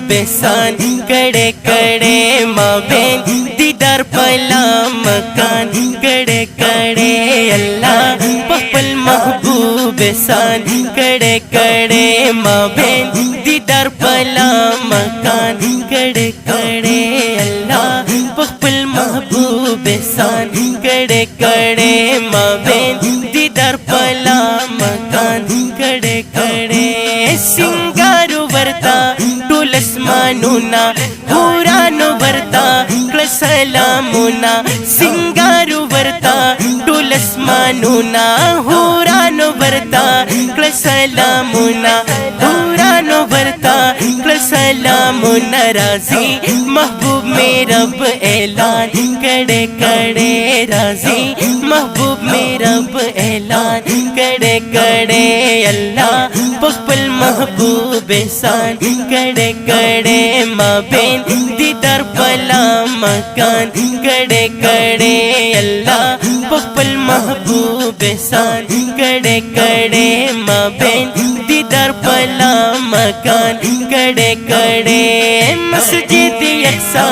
बेसान कड़े कड़े माबेन दीदार पला मकान कड़े कड़े अल्लाह पपल महबूब सान कड़े कड़े माबेन दीदार पला मकान कड़े कड़े अल्लाह पपल महबूब सान कड़े कड़े माबेन दीदार पला मकान कड़े कड़े सिंगारू वर्ता टूलस्मानुना हुरानु वर्ता सलामुना सिंगारू वर्ता टूलस्मानुना हुरानु वर्ता सलामुना हुरानु वर्ता सलामुना राजी महबूब में रब ऐलान कड़े कड़े राजी महबूब में रब ऐलान कड़े कड़े अल्लाह पपल महबूब सान कड़े कड़े माबेन दीदार पला मकान कड़े कड़े अल्लाह पपल महबूब सान कड़े कड़े माबेन दीदार पला मकान कड़े कड़े मस्जिद यक्सा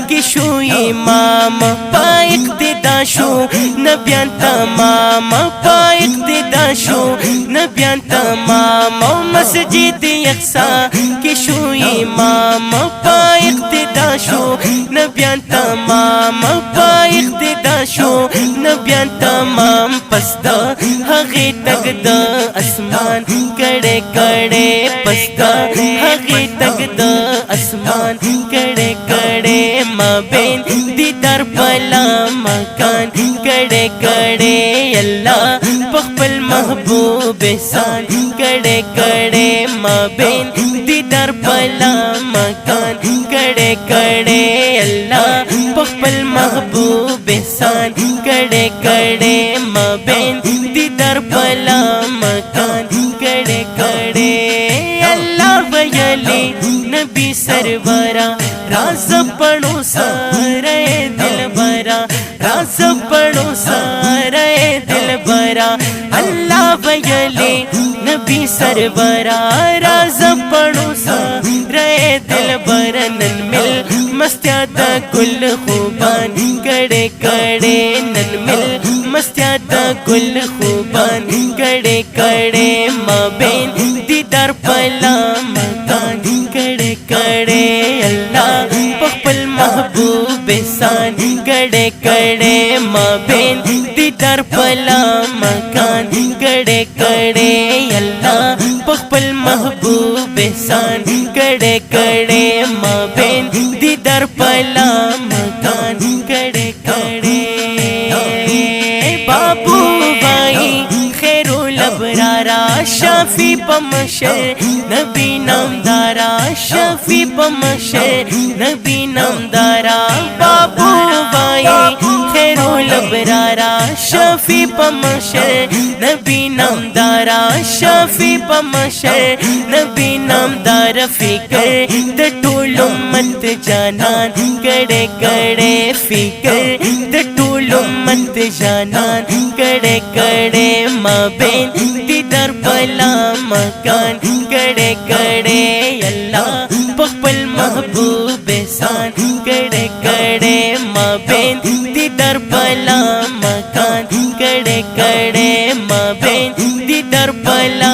किशु इमाम पाइक दिदाशु नबियान तमाम पाइक दिदाशु नबियान तमाम मस्जिद यक्सा किशु इमाम पाइक दिदाशु नबियान तमाम पाइक दिदाशु नबियान तमाम पस्ता हगी तगद आसमान कड़े कड़े पस्ता हगी तगद आसमान कड़े कड़े माबेन दीदार पला मकान कड़े कड़े अल्लाह पपल महबूब सान कड़े कड़े माबेन दीदार पला मकान कड़े कड़े अल्लाह पपल महबूब सान कड़े कड़े माबेन दीदार पला मकान कड़े कड़े अल्लाह वयली नबी सरवरा राज पढ़ो सारे दिल बरा राज पढ़ो सारे दिल बरा अल्लाह वयली नबी सरवरा राज पढ़ो सारे दिल बरा नन मिल मस्त्यादा कुल खूबान कड़े कड़े नन मिल मस्त्यादा कुल खूबान कड़े कड़े माबेन दीदार पला मकान कड़े कड़े अल्लाह पपल महबूब सान कड़े कड़े माबेन दीदार पला मकान कड़े कड़े अल्लाह पपल महबूब सान कड़े कड़े माबेन दीदार पला मकान कड़े कड़े बाबू भाई खैरुल अबरारा शफी पमशर नबी नामदारा शफी पमशर नबी नामदारा बाबू भाई खैरुल अबरारा शफी पमशर नबी नामदारा शफी पमशर नबी नामदार फिकर द टूल उम्मत जानान कड़े कड़े फिकर द टूल उम्मत जानान कड़े कड़े माबेन दीदार पला मकान कड़े कड़े अल्लाह पपल महबूब सान कड़े कड़े माबेन दीदार पला मकान कड़े कड़े माबेन दीदार पला